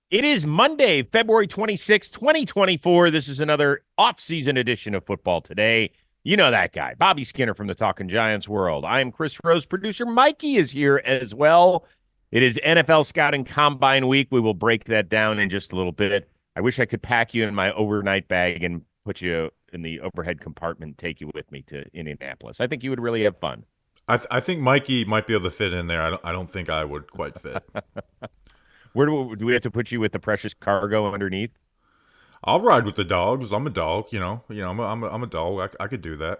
It is Monday, February 26th, 2024. This is another off-season edition of Football Today. You know that guy, Bobby Skinner from the Talking Giants world. I am Chris Rose. Producer Mikey is here as well. It is NFL Scouting Combine Week. We will break that down in just a little bit. I wish I could pack you in my overnight bag and put you in the overhead compartment and take you with me to Indianapolis. I think you would really have fun. I think Mikey might be able to fit in there. I don't think I would quite fit. Where do we have to put you with the precious cargo underneath? I'll ride with the dogs. I'm a dog. I'm a dog. I could do that.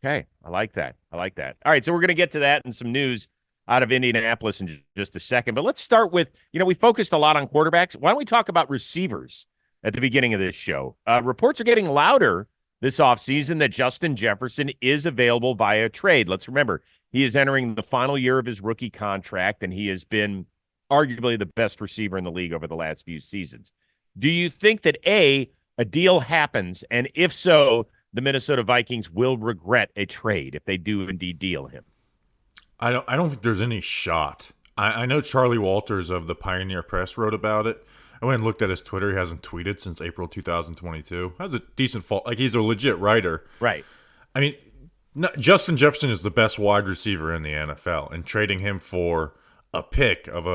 Okay, I like that. I like that. All right, so we're going to get to that and some news out of Indianapolis in just a second. But let's start with, we focused a lot on quarterbacks. Why don't we talk about receivers at the beginning of this show? Reports are getting louder this offseason that Justin Jefferson is available via trade. Let's remember, he is entering the final year of his rookie contract, and he has been arguably the best receiver in the league over the last few seasons. Do you think that, A deal happens, and if so, the Minnesota Vikings will regret a trade if they do indeed deal him? I don't think there's any shot. I know Charlie Walters of the Pioneer Press wrote about it. I went and looked at his Twitter. He hasn't tweeted since April 2022. Has a decent fault. Like, he's a legit writer. Right. I mean, Justin Jefferson is the best wide receiver in the NFL, and trading him for a pick of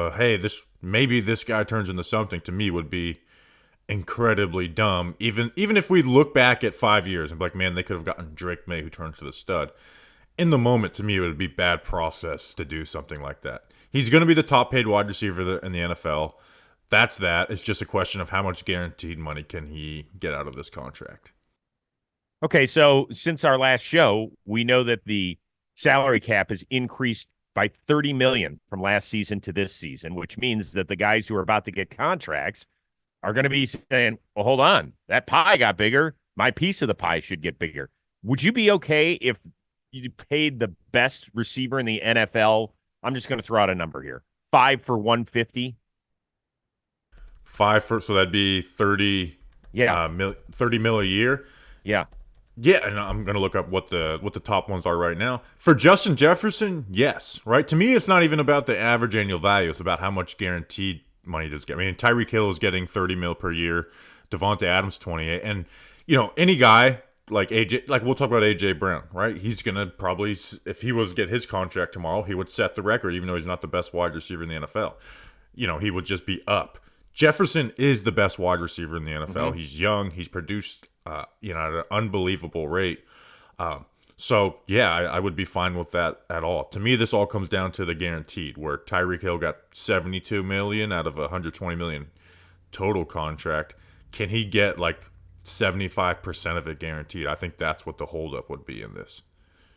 maybe this guy turns into something, to me would be incredibly dumb. Even if we look back at 5 years and be like, man, they could have gotten Drake May, who turns to the stud. In the moment, to me, it would be bad process to do something like that. He's going to be the top paid wide receiver in the NFL. That's that. It's just a question of how much guaranteed money can he get out of this contract. Okay, so since our last show, we know that the salary cap has increased by $30 million from last season to this season, which means that the guys who are about to get contracts are going to be saying, well, hold on, that pie got bigger. My piece of the pie should get bigger. Would you be okay if you paid the best receiver in the NFL? I'm just going to throw out a number here. 5 for 150. So that'd be 30. Yeah. 30 mil a year. Yeah. Yeah, and I'm gonna look up what the top ones are right now. For Justin Jefferson, yes, right. To me, it's not even about the average annual value; it's about how much guaranteed money does get. I mean, Tyreek Hill is getting 30 mil per year, Devontae Adams 28, and any guy like AJ, like we'll talk about AJ Brown, right? He's gonna probably, if he was to get his contract tomorrow, he would set the record, even though he's not the best wide receiver in the NFL. He would just be up. Jefferson is the best wide receiver in the NFL. Mm-hmm. He's young. He's produced, at an unbelievable rate. So yeah, I would be fine with that at all. To me, this all comes down to the guaranteed, where Tyreek Hill got $72 million out of a $120 million total contract. Can he get like 75% of it guaranteed? I think that's what the holdup would be in this.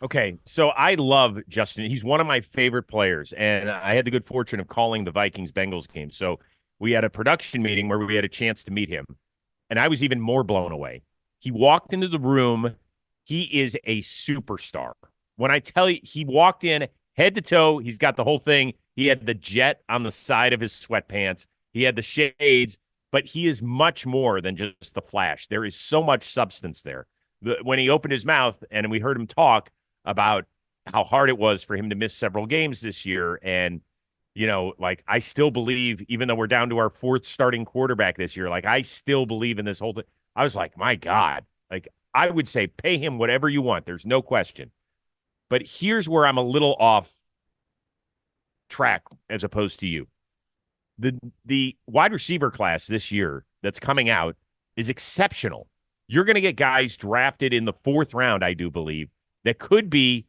Okay, so I love Justin. He's one of my favorite players, and I had the good fortune of calling the Vikings-Bengals game. So we had a production meeting where we had a chance to meet him, and I was even more blown away. He walked into the room. He is a superstar. When I tell you, he walked in head to toe. He's got the whole thing. He had the jet on the side of his sweatpants. He had the shades, but he is much more than just the flash. There is so much substance there. When he opened his mouth and we heard him talk about how hard it was for him to miss several games this year, and I still believe, even though we're down to our fourth starting quarterback this year, I still believe in this whole thing. I was like, my God, I would say pay him whatever you want. There's no question. But here's where I'm a little off track as opposed to you. The wide receiver class this year that's coming out is exceptional. You're going to get guys drafted in the fourth round, I do believe, that could be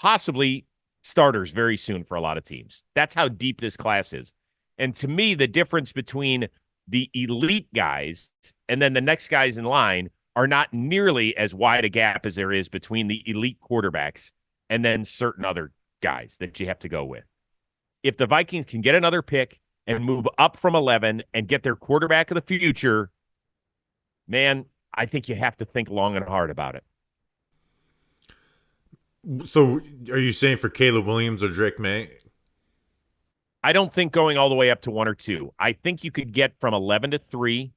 possibly starters very soon for a lot of teams. That's how deep this class is. And to me, the difference between the elite guys and then the next guys in line are not nearly as wide a gap as there is between the elite quarterbacks and then certain other guys that you have to go with. If the Vikings can get another pick and move up from 11 and get their quarterback of the future, man, I think you have to think long and hard about it. So are you saying for Caleb Williams or Drake May? I don't think going all the way up to 1 or 2. I think you could get from 11 to 3.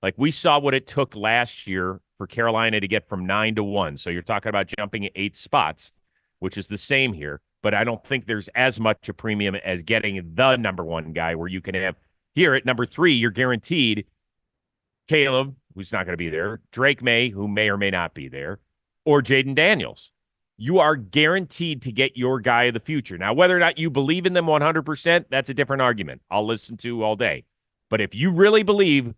Like we saw what it took last year for Carolina to get from 9 to 1. So you're talking about jumping 8 spots, which is the same here. But I don't think there's as much a premium as getting the number one guy where you can have Here at number 3, you're guaranteed Caleb, who's not going to be there, Drake May, who may or may not be there, or Jaden Daniels. You are guaranteed to get your guy of the future. Now, whether or not you believe in them 100%, that's a different argument. I'll listen to all day. But if you really believe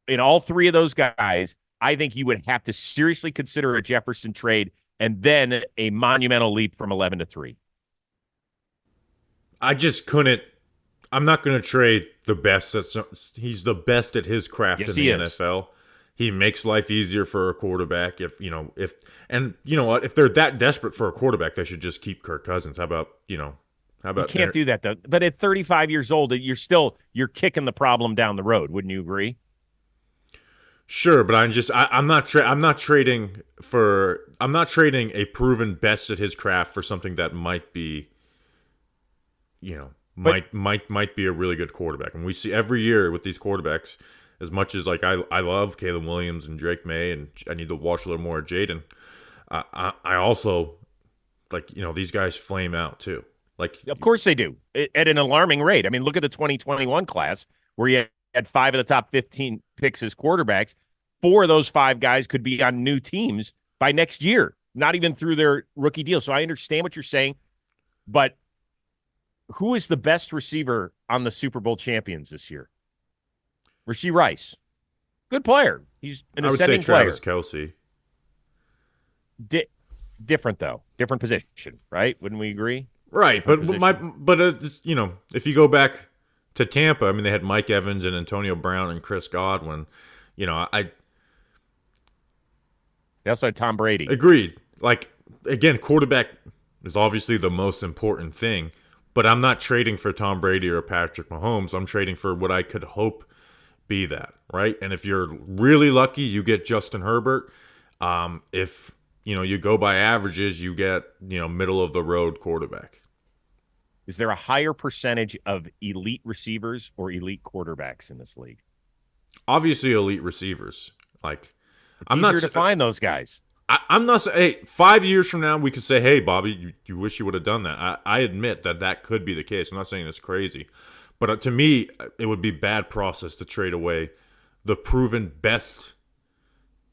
in all three of those guys, I think you would have to seriously consider a Jefferson trade and then a monumental leap from 11 to 3. I just couldn't. I'm not going to trade the best. He's the best at his craft Yes, in the he is. NFL. He makes life easier for a quarterback. If you know, and you know what, if they're that desperate for a quarterback, they should just keep Kirk Cousins. How about You can't do that though. But at 35 years old, you're kicking the problem down the road. Wouldn't you agree? Sure, but I'm not trading a proven best at his craft for something that might be, might be a really good quarterback. And we see every year with these quarterbacks, as much as like I love Caleb Williams and Drake May, and I need to watch a little more of Jaden. I also these guys flame out too. Like, of course they do at an alarming rate. I mean, look at the 2021 class where you had 5 of the top 15 picks as quarterbacks. 4 of those 5 guys could be on new teams by next year, not even through their rookie deal. So I understand what you're saying, but who is the best receiver on the Super Bowl champions this year? Rashee Rice. Good player. He's an ascending player. I would say Travis Kelce. Different, though. Different position, right? Wouldn't we agree? Right, but if you go back to Tampa, I mean, they had Mike Evans and Antonio Brown and Chris Godwin. They also had Tom Brady. Agreed. Like, again, quarterback is obviously the most important thing, but I'm not trading for Tom Brady or Patrick Mahomes. I'm trading for what I could hope be that, right? And if you're really lucky, you get Justin Herbert. If you go by averages, you get, middle of the road quarterback. Is there a higher percentage of elite receivers or elite quarterbacks in this league? Obviously, elite receivers. Like, I'm not to find those guys. I'm not saying, hey, 5 years from now, we could say, hey, Bobby, you wish you would have done that. I admit that could be the case. I'm not saying it's crazy. But to me, it would be bad process to trade away the proven best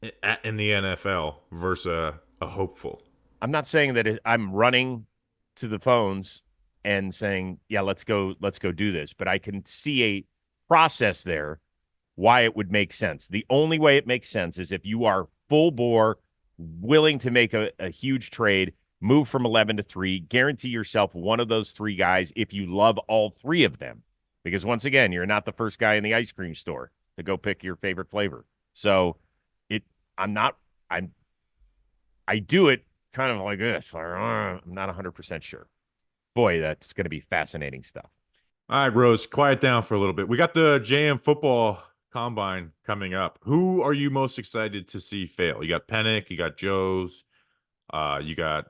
in the NFL versus a hopeful. I'm not saying that I'm running to the phones and saying, yeah, let's go do this. But I can see a process there why it would make sense. The only way it makes sense is if you are full bore, willing to make a huge trade, move from 11 to 3, guarantee yourself one of those 3 guys if you love all 3 of them. Because once again, you're not the first guy in the ice cream store to go pick your favorite flavor. So I do it kind of like this. I'm not 100% sure. Boy, that's going to be fascinating stuff. All right, Rose, quiet down for a little bit. We got the JM football combine coming up. Who are you most excited to see fail? You got Pennick, you got Joe's, you got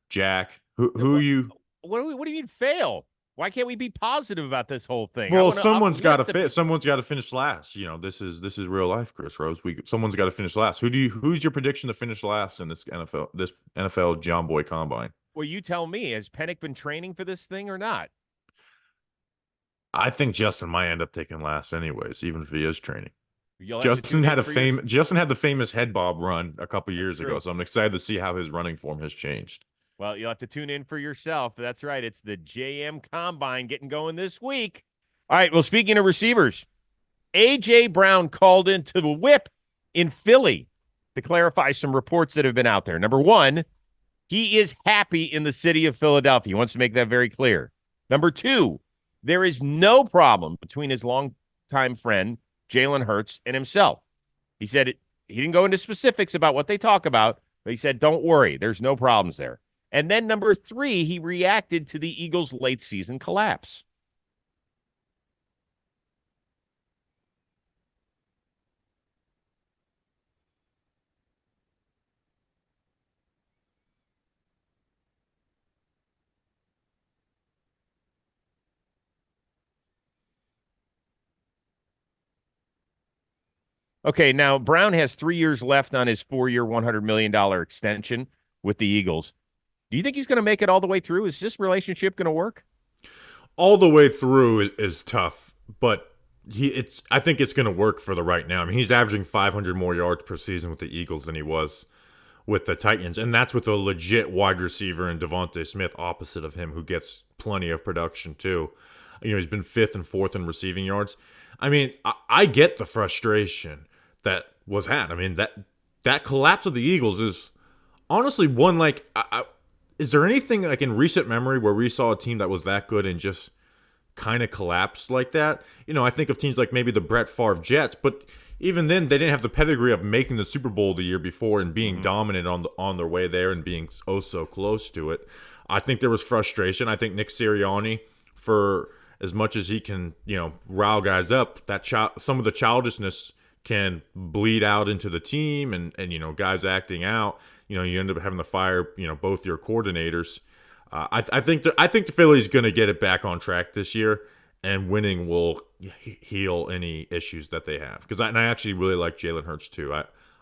Jack. Who you? What do you mean fail? Why can't we be positive about this whole thing? Well, someone's got to someone's got to finish last. This is real life, Chris Rose. Someone's got to finish last. Who's your prediction to finish last in this NFL John Boy combine? Well, you tell me. Has Pennick been training for this thing or not? I think Justin might end up taking last anyways, even if he is training. Justin had the famous head bob run a couple years ago, so I'm excited to see how his running form has changed. Well, you'll have to tune in for yourself. That's right. It's the JM Combine getting going this week. All right. Well, speaking of receivers, A.J. Brown called into the whip in Philly to clarify some reports that have been out there. Number 1, he is happy in the city of Philadelphia. He wants to make that very clear. Number 2, there is no problem between his longtime friend, Jalen Hurts, and himself. He said he didn't go into specifics about what they talk about, but he said, don't worry, there's no problems there. And then number 3, he reacted to the Eagles' late season collapse. Okay, now Brown has 3 years left on his 4-year, $100 million extension with the Eagles. Do you think he's going to make it all the way through? Is this relationship going to work? All the way through is tough, but I think it's going to work for the right now. I mean, he's averaging 500 more yards per season with the Eagles than he was with the Titans, and that's with a legit wide receiver in Devontae Smith opposite of him, who gets plenty of production too. He's been fifth and fourth in receiving yards. I mean, I get the frustration that was had. I mean, that collapse of the Eagles is honestly one like. Is there anything like in recent memory where we saw a team that was that good and just kind of collapsed like that? I think of teams like maybe the Brett Favre Jets, but even then they didn't have the pedigree of making the Super Bowl the year before and being dominant on their way there and being oh so close to it. I think there was frustration. I think Nick Sirianni, for as much as he can, rile guys up, some of the childishness can bleed out into the team and guys acting out. You end up having to fire, both your coordinators. I think the Phillies going to get it back on track this year, and winning will heal any issues that they have. Because I actually really like Jalen Hurts too.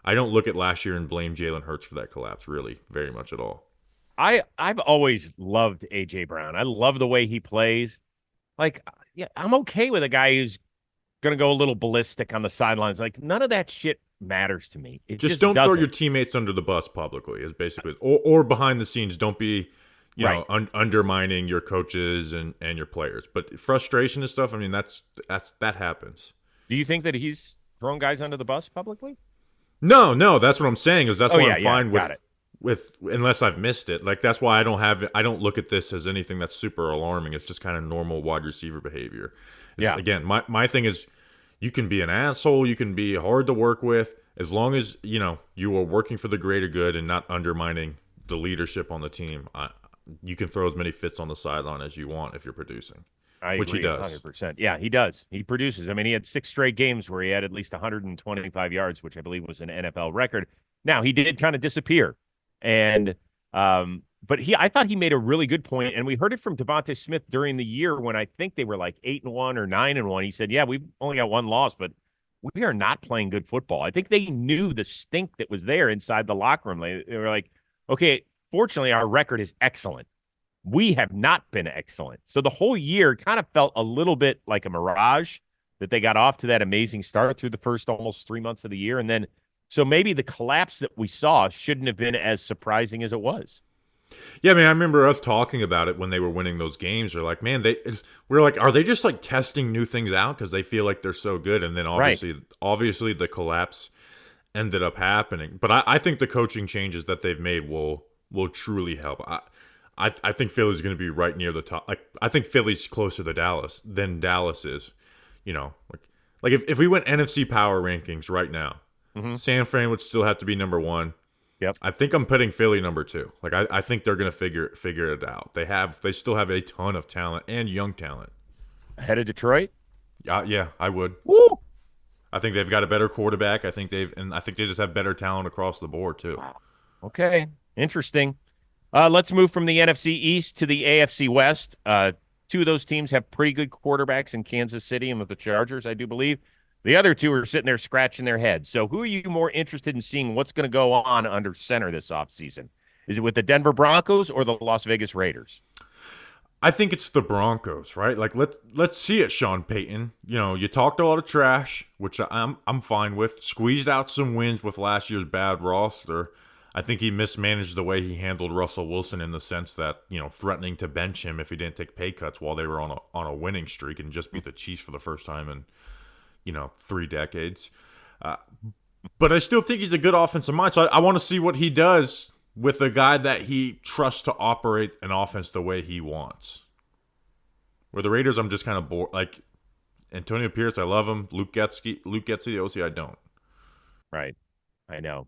I don't look at last year and blame Jalen Hurts for that collapse really very much at all. I've always loved AJ Brown. I love the way he plays. Like, yeah, I'm okay with a guy who's gonna go a little ballistic on the sidelines. Like, none of that shit matters to me. It just don't doesn't. throw your teammates under the bus publicly. Is basically or behind the scenes. Don't be undermining your coaches and your players. But frustration and stuff. I mean, that happens. Do you think that he's throwing guys under the bus publicly? No. That's what I'm saying. Is that's why I'm fine with it. With unless I've missed it. Like that's why I don't look at this as anything that's super alarming. It's just kind of normal wide receiver behavior. Again, my thing is you can be an asshole, you can be hard to work with, as long as you are working for the greater good and not undermining the leadership on the team. You can throw as many fits on the sideline as you want if you're producing. Which he does. 100%. Yeah, he does. He produces. I mean, he had 6 straight games where he had at least 125 yards, which I believe was an NFL record. Now, he did kind of disappear. And but I thought he made a really good point, and we heard it from Devontae Smith during the year when I think they were like 8-1 or 9-1. He said, "Yeah, we've only got one loss, but we are not playing good football." I think they knew the stink that was there inside the locker room. They were like, "Okay, fortunately, our record is excellent. We have not been excellent." So the whole year kind of felt a little bit like a mirage that they got off to that amazing start through the first almost 3 months of the year, and then. So maybe the collapse that we saw shouldn't have been as surprising as it was. Yeah, I mean, I remember us talking about it when they were winning those games. We're like, man, we're like, are they just like testing new things out because they feel like they're so good? And then obviously the collapse ended up happening. But I think the coaching changes that they've made will truly help. I think Philly's going to be right near the top. Like, I think Philly's closer to Dallas than Dallas is. Like if we went NFC power rankings right now. Mm-hmm. San Fran would still have to be number 1. Yep. I think I'm putting Philly number 2. Like I think they're gonna figure it out. They still have a ton of talent and young talent. Ahead of Detroit? Yeah, I would. Woo! I think they've got a better quarterback. I think they just have better talent across the board too. Okay. Interesting. Let's move from the NFC East to the AFC West. 2 of those teams have pretty good quarterbacks in Kansas City and with the Chargers, I do believe. The other 2 are sitting there scratching their heads. So who are you more interested in seeing what's going to go on under center this offseason? Is it with the Denver Broncos or the Las Vegas Raiders? I think it's the Broncos, right? Like let's see it, Sean Payton. You talked a lot of trash, which I'm fine with. Squeezed out some wins with last year's bad roster. I think he mismanaged the way he handled Russell Wilson in the sense that, threatening to bench him if he didn't take pay cuts while they were on a winning streak and just beat the Chiefs for the first time in 3 decades. But I still think he's a good offensive mind. So I want to see what he does with a guy that he trusts to operate an offense the way he wants. Where the Raiders, I'm just kind of bored. Like, Antonio Pierce, I love him. Luke Getsy, the OC, I don't. Right. I know.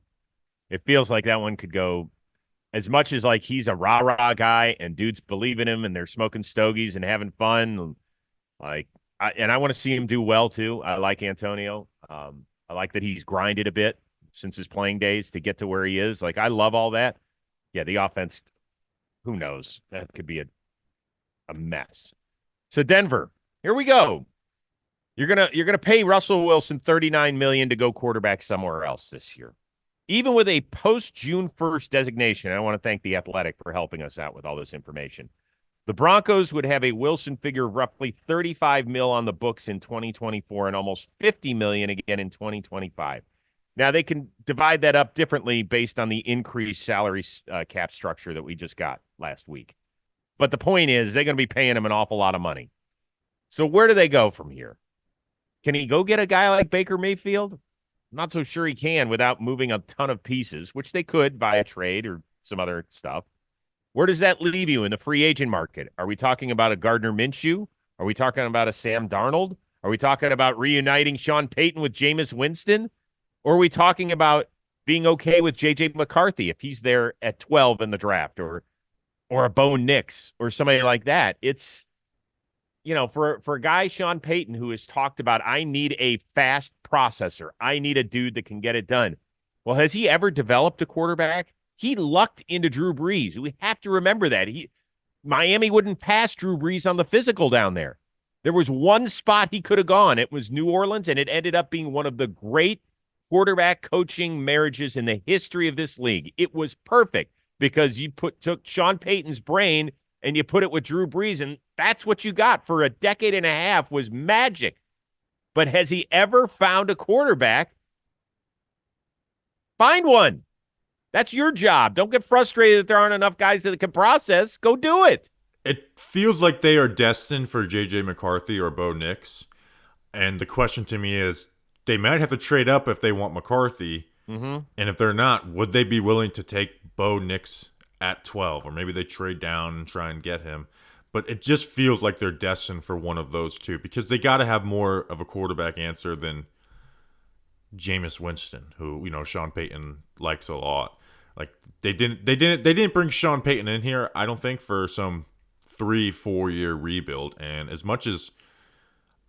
It feels like that one could go as much as like he's a rah-rah guy and dudes believe in him and they're smoking stogies and having fun. Like, I want to see him do well, too. I like Antonio. I like that he's grinded a bit since his playing days to get to where he is. Like, I love all that. Yeah, the offense, who knows? That could be a mess. So, Denver, here we go. You're gonna pay Russell Wilson $39 million to go quarterback somewhere else this year. Even with a post-June 1st designation, I want to thank The Athletic for helping us out with all this information. The Broncos would have a Wilson figure of roughly 35 mil on the books in 2024 and almost 50 million again in 2025. Now they can divide that up differently based on the increased salary cap structure that we just got last week. But the point is, they're going to be paying him an awful lot of money. So where do they go from here? Can he go get a guy like Baker Mayfield? I'm not so sure he can without moving a ton of pieces, which they could via trade or some other stuff. Where does that leave you in the free agent market? Are we talking about a Gardner Minshew? Are we talking about a Sam Darnold? Are we talking about reuniting Sean Payton with Jameis Winston? Or are we talking about being okay with J.J. McCarthy if he's there at 12 in the draft, or a Bo Nix or somebody like that? It's, for a guy, Sean Payton, who has talked about, I need a fast processor. I need a dude that can get it done. Well, has he ever developed a quarterback? He lucked into Drew Brees. We have to remember that. Miami wouldn't pass Drew Brees on the physical down there. There was one spot he could have gone. It was New Orleans, and it ended up being one of the great quarterback coaching marriages in the history of this league. It was perfect because you took Sean Payton's brain and you put it with Drew Brees, and that's what you got for a decade and a half was magic. But has he ever found a quarterback? Find one. That's your job. Don't get frustrated that there aren't enough guys that can process. Go do it. It feels like they are destined for J.J. McCarthy or Bo Nix. And the question to me is, they might have to trade up if they want McCarthy. Mm-hmm. And if they're not, would they be willing to take Bo Nix at 12? Or maybe they trade down and try and get him. But it just feels like they're destined for one of those two, because they got to have more of a quarterback answer than Jameis Winston, who, Sean Payton likes a lot. Like they didn't bring Sean Payton in here, I don't think, for some 3-4 year rebuild. And as much as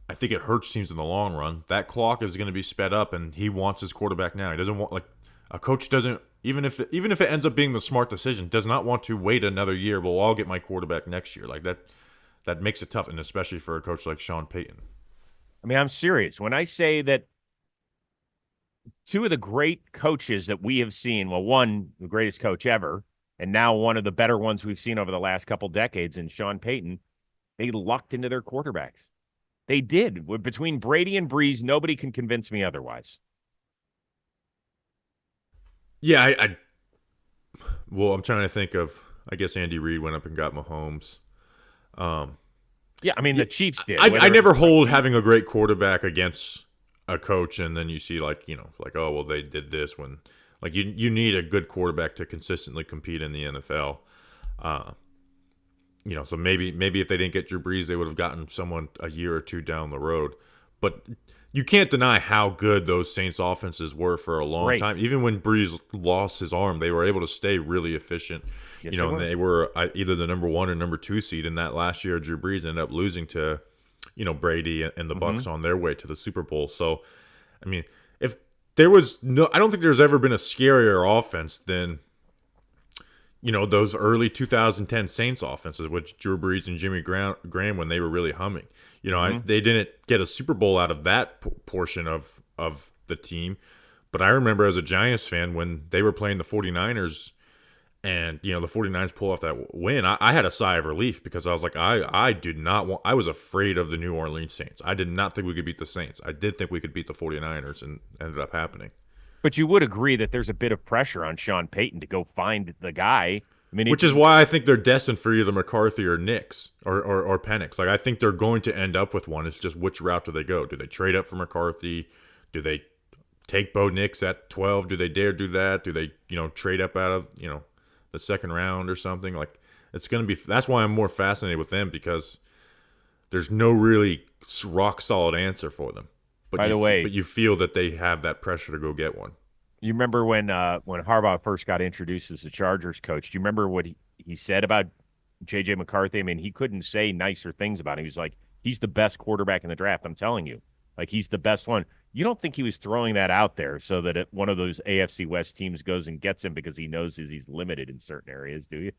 I think it hurts teams in the long run, that clock is going to be sped up, and he wants his quarterback now. He doesn't want, like, a coach doesn't, even if it ends up being the smart decision, does not want to wait another year. Well, I'll get my quarterback next year. Like that makes it tough, and especially for a coach like Sean Payton. I mean, I'm serious when I say that two of the great coaches that we have seen, well, one, the greatest coach ever, and now one of the better ones we've seen over the last couple decades in Sean Payton, they lucked into their quarterbacks. They did. Between Brady and Breeze, nobody can convince me otherwise. Yeah, well, I'm trying to think of, I guess Andy Reid went up and got Mahomes. Yeah, I mean, the Chiefs did. I never hold having a great quarterback against a coach, and then you see, like, oh, well, they did this when, like, you need a good quarterback to consistently compete in the NFL. So maybe if they didn't get Drew Brees, they would have gotten someone a year or two down the road. But you can't deny how good those Saints offenses were for a long time. Even when Brees lost his arm, they were able to stay really efficient. Yes, And they were either the number 1 or number 2 seed in that last year. Drew Brees ended up losing to Brady and the Bucs on their way to the Super Bowl. So, I mean, if there was I don't think there's ever been a scarier offense than, those early 2010 Saints offenses with Drew Brees and Jimmy Graham when they were really humming. They didn't get a Super Bowl out of that portion of the team. But I remember as a Giants fan when they were playing the 49ers and, the 49ers pull off that win, I had a sigh of relief because I was like, I was afraid of the New Orleans Saints. I did not think we could beat the Saints. I did think we could beat the 49ers, and ended up happening. But you would agree that there's a bit of pressure on Sean Payton to go find the guy. I mean, which is why I think they're destined for either McCarthy or Nix or Penix. Like, I think they're going to end up with one. It's just which route do they go? Do they trade up for McCarthy? Do they take Bo Nix at 12? Do they dare do that? Do they, trade up out of, the second round or something? Like, it's going to be. That's why I'm more fascinated with them, because there's no really rock solid answer for them. But by the way, but you feel that they have that pressure to go get one. You remember when Harbaugh first got introduced as the Chargers coach? Do you remember what he said about J.J. McCarthy? I mean, he couldn't say nicer things about him. He was like, he's the best quarterback in the draft. I'm telling you, like, he's the best one. You don't think he was throwing that out there so that one of those AFC West teams goes and gets him because he knows he's limited in certain areas, do you?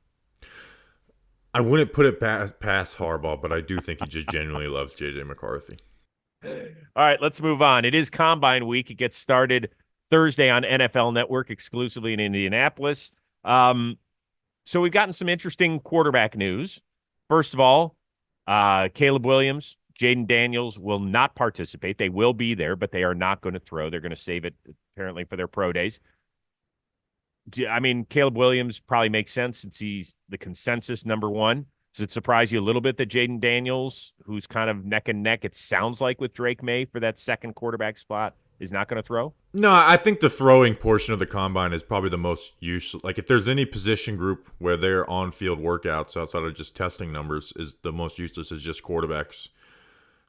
I wouldn't put it past Harbaugh, but I do think he just genuinely loves J.J. McCarthy. All right, let's move on. It is Combine Week. It gets started Thursday on NFL Network, exclusively in Indianapolis. So we've gotten some interesting quarterback news. First of all, Caleb Williams, Jaden Daniels will not participate. They will be there, but they are not going to throw. They're going to save it apparently for their pro days. I mean, Caleb Williams probably makes sense since he's the consensus number one. Does it surprise you a little bit that Jaden Daniels, who's kind of neck and neck, it sounds like with Drake May for that second quarterback spot, is not going to throw? No, I think the throwing portion of the combine is probably the most useful. Like, if there's any position group where their on-field workouts outside of just testing numbers is the most useless, is just quarterbacks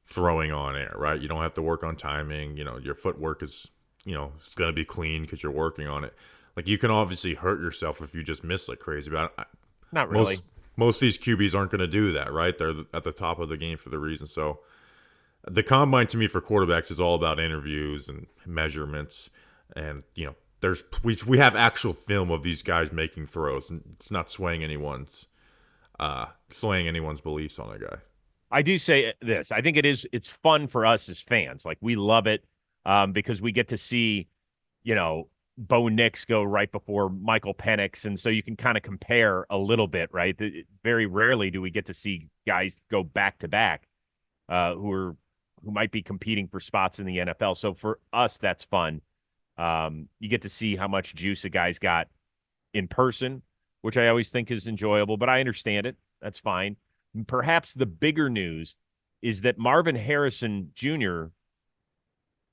throwing on air, right? You don't have to work on timing. Your footwork is, it's going to be clean because you're working on it. Like, you can obviously hurt yourself if you just miss like crazy, but Not really. most of these QBs aren't going to do that, right? They're at the top of the game for the reason. So the combine to me for quarterbacks is all about interviews and measurements, and we have actual film of these guys making throws, and it's not swaying anyone's beliefs on a guy. I do say this. I think it's fun for us as fans. Like, we love it because we get to see, Bo Nix go right before Michael Penix. And so you can kind of compare a little bit, right? Very rarely do we get to see guys go back to back who might be competing for spots in the NFL. So for us, that's fun. You get to see how much juice a guy's got in person, which I always think is enjoyable, but I understand it. That's fine. Perhaps the bigger news is that Marvin Harrison Jr.,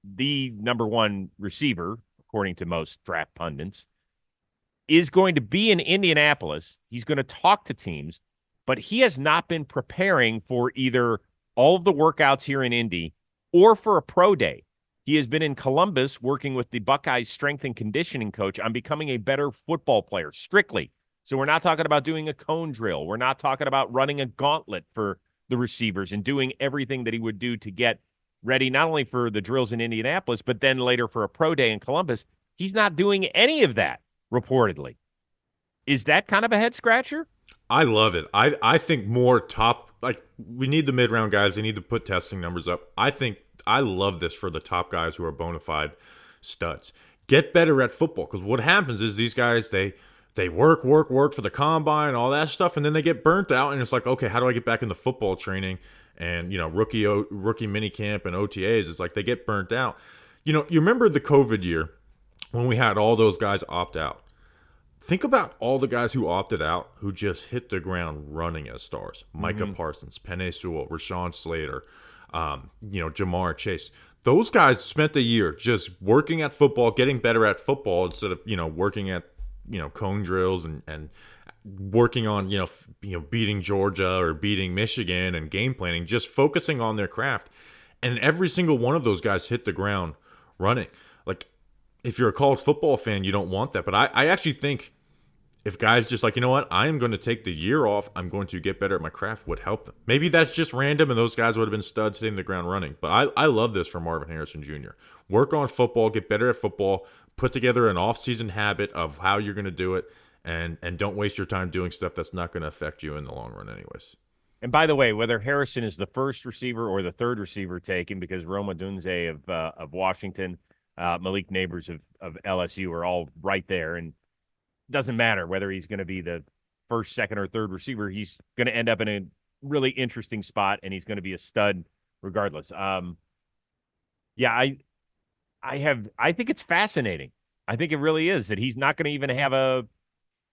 the number one receiver, according to most draft pundits, is going to be in Indianapolis. He's going to talk to teams, but he has not been preparing for either all of the workouts here in Indy or for a pro day. He has been in Columbus working with the Buckeyes strength and conditioning coach on becoming a better football player, strictly. So we're not talking about doing a cone drill. We're not talking about running a gauntlet for the receivers and doing everything that he would do to get ready, not only for the drills in Indianapolis, but then later for a pro day in Columbus. He's not doing any of that, reportedly. Is that kind of a head scratcher? I love it. I think more top, like, we need the mid-round guys. They need to put testing numbers up. I love this for the top guys who are bona fide studs. Get better at football, because what happens is these guys, they work for the combine, all that stuff, and then they get burnt out, and it's like, okay, how do I get back into football training and, rookie mini camp and OTAs? It's like they get burnt out. You remember the COVID year when we had all those guys opt out. Think about all the guys who opted out who just hit the ground running as stars. Micah Parsons, Penei Sewell, Rashawn Slater, Jamar Chase. Those guys spent a year just working at football, getting better at football instead of, working at, cone drills and working on, beating Georgia or beating Michigan and game planning, just focusing on their craft. And every single one of those guys hit the ground running. Like, if you're a college football fan, you don't want that. But I actually think if guys just like, you know what, I am going to take the year off, I'm going to get better at my craft, would help them. Maybe that's just random and those guys would have been studs hitting the ground running. But I love this from Marvin Harrison Jr. Work on football, get better at football, put together an off-season habit of how you're going to do it, and don't waste your time doing stuff that's not going to affect you in the long run anyways. And by the way, whether Harrison is the first receiver or the third receiver taken, because Rome Odunze of Washington, Malik Neighbors of LSU are all right there, and it doesn't matter whether he's going to be the first, second, or third receiver. He's going to end up in a really interesting spot, and he's going to be a stud regardless. I think it's fascinating. I think it really is that he's not going to even have a.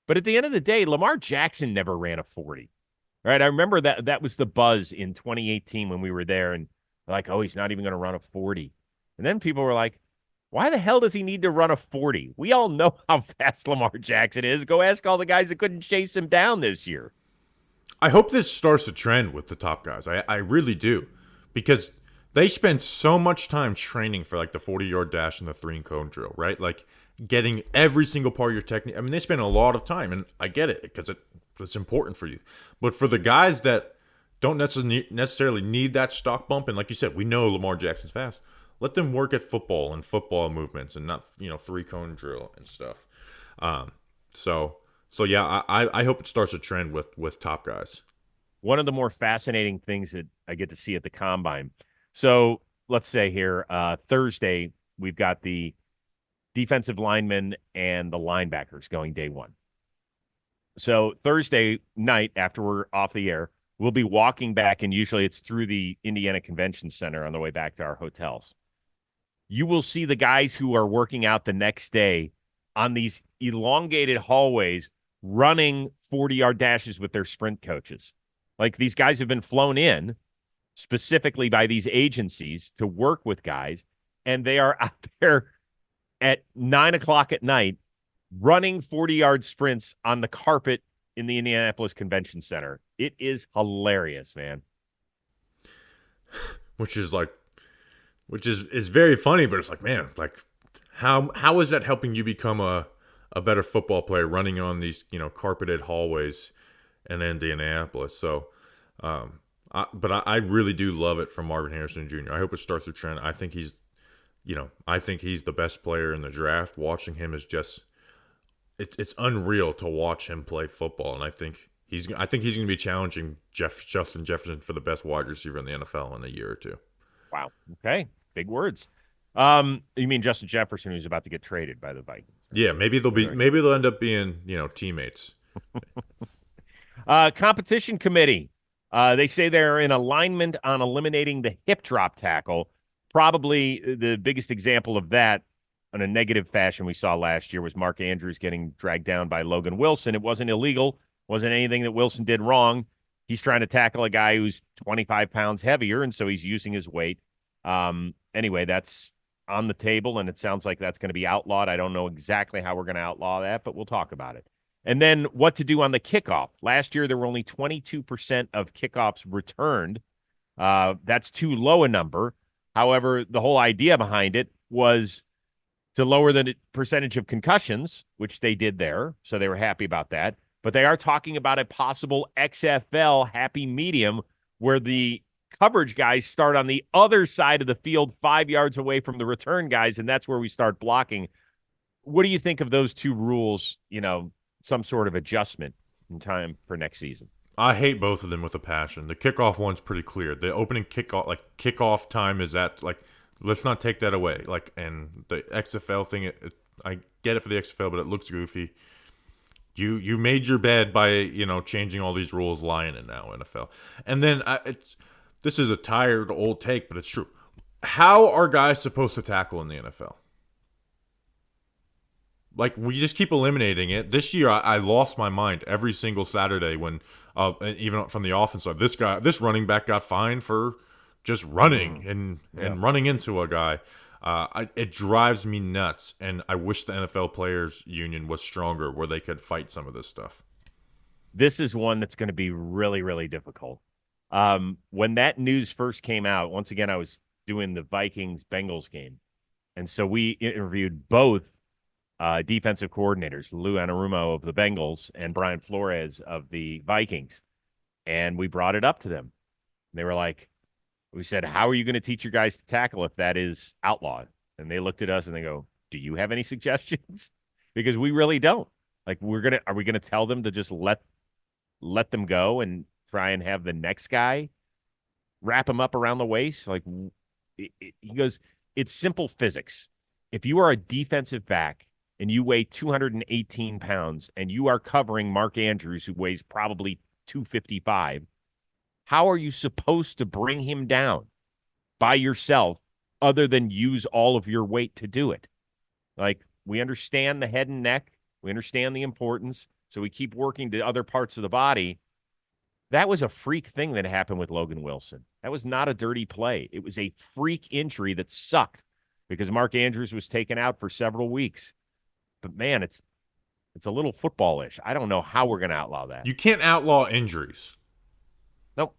But at the end of the day, Lamar Jackson never ran a 40. Right? I remember that was the buzz in 2018 when we were there, and like, oh, he's not even going to run a 40. And then people were like, why the hell does he need to run a 40? We all know how fast Lamar Jackson is. Go ask all the guys that couldn't chase him down this year. I hope this starts a trend with the top guys. I really do. Because they spend so much time training for like the 40-yard dash and the 3-and-cone drill, right? Like getting every single part of your technique. I mean, they spend a lot of time, and I get it because it's important for you. But for the guys that don't necessarily need that stock bump, and like you said, we know Lamar Jackson's fast. Let them work at football and football movements and not, 3-cone drill and stuff. So yeah, I hope it starts a trend with top guys. One of the more fascinating things that I get to see at the combine. So let's say here, Thursday, we've got the defensive linemen and the linebackers going day one. So Thursday night, after we're off the air, we'll be walking back, and usually it's through the Indiana Convention Center on the way back to our hotels. You will see the guys who are working out the next day on these elongated hallways running 40-yard dashes with their sprint coaches. Like these guys have been flown in specifically by these agencies to work with guys, and they are out there at 9 o'clock at night running 40-yard sprints on the carpet in the Indianapolis Convention Center. It is hilarious, man. Which is like, which is very funny, but it's like, man, like how is that helping you become a better football player running on these, carpeted hallways in Indianapolis? So, but I really do love it from Marvin Harrison Jr. I hope it starts a trend. I think he's the best player in the draft. Watching him is just, it's unreal to watch him play football, and I think he's going to be challenging Justin Jefferson for the best wide receiver in the NFL in a year or two. Wow. Okay. Big words. You mean Justin Jefferson, who's about to get traded by the Vikings? Yeah, maybe they'll end up being, teammates. Competition committee. They say they're in alignment on eliminating the hip drop tackle. Probably the biggest example of that in a negative fashion we saw last year was Mark Andrews getting dragged down by Logan Wilson. It wasn't illegal. Wasn't anything that Wilson did wrong. He's trying to tackle a guy who's 25 pounds heavier, and so he's using his weight. Anyway, that's on the table, and it sounds like that's going to be outlawed. I don't know exactly how we're going to outlaw that, but we'll talk about it. And then what to do on the kickoff. Last year, there were only 22% of kickoffs returned. That's too low a number. However, the whole idea behind it was to lower the percentage of concussions, which they did there. So they were happy about that. But they are talking about a possible XFL happy medium where the coverage guys start on the other side of the field 5 yards away from the return guys, and that's where we start blocking. What do you think of those two rules, some sort of adjustment in time for next season? I hate both of them with a passion. The kickoff one's pretty clear. The opening kickoff time is that, let's not take that away. And the XFL thing, I get it for the XFL, but it looks goofy. You made your bed by, changing all these rules, lying it now, NFL. And then this is a tired old take, but it's true. How are guys supposed to tackle in the NFL? We just keep eliminating it. This year, I lost my mind every single Saturday when, even from the offense side, this running back got fined for just running and running into a guy. It drives me nuts, and I wish the NFL Players Union was stronger where they could fight some of this stuff. This is one that's going to be really, really difficult. When that news first came out, once again, I was doing the Vikings-Bengals game, and so we interviewed both defensive coordinators, Lou Anarumo of the Bengals and Brian Flores of the Vikings. And we brought it up to them. They were like, we said, how are you going to teach your guys to tackle if that is outlawed? And they looked at us and they go, do you have any suggestions? Because we really don't. Are we going to tell them to just let them go and try and have the next guy wrap him up around the waist? He goes, it's simple physics. If you are a defensive back and you weigh 218 pounds and you are covering Mark Andrews, who weighs probably 255, how are you supposed to bring him down by yourself other than use all of your weight to do it? We understand the head and neck. We understand the importance. So we keep working to other parts of the body. That was a freak thing that happened with Logan Wilson. That was not a dirty play. It was a freak injury that sucked because Mark Andrews was taken out for several weeks. But man, it's a little footballish. I don't know how we're going to outlaw that. You can't outlaw injuries. Nope.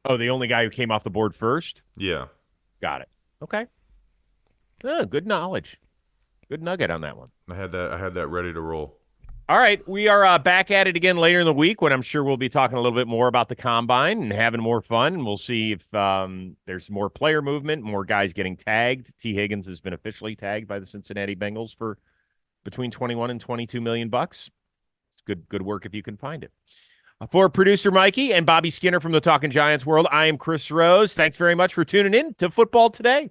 Oh, the only guy who came off the board first? Yeah. Got it. Okay. Oh, good knowledge. Good nugget on that one. I had that ready to roll. All right, we are back at it again later in the week when I'm sure we'll be talking a little bit more about the combine and having more fun. And we'll see if there's more player movement, more guys getting tagged. T. Higgins has been officially tagged by the Cincinnati Bengals for between 21 and 22 million bucks. It's good work if you can find it. For producer Mikey and Bobby Skinner from the Talking Giants world, I am Chris Rose. Thanks very much for tuning in to Football Today.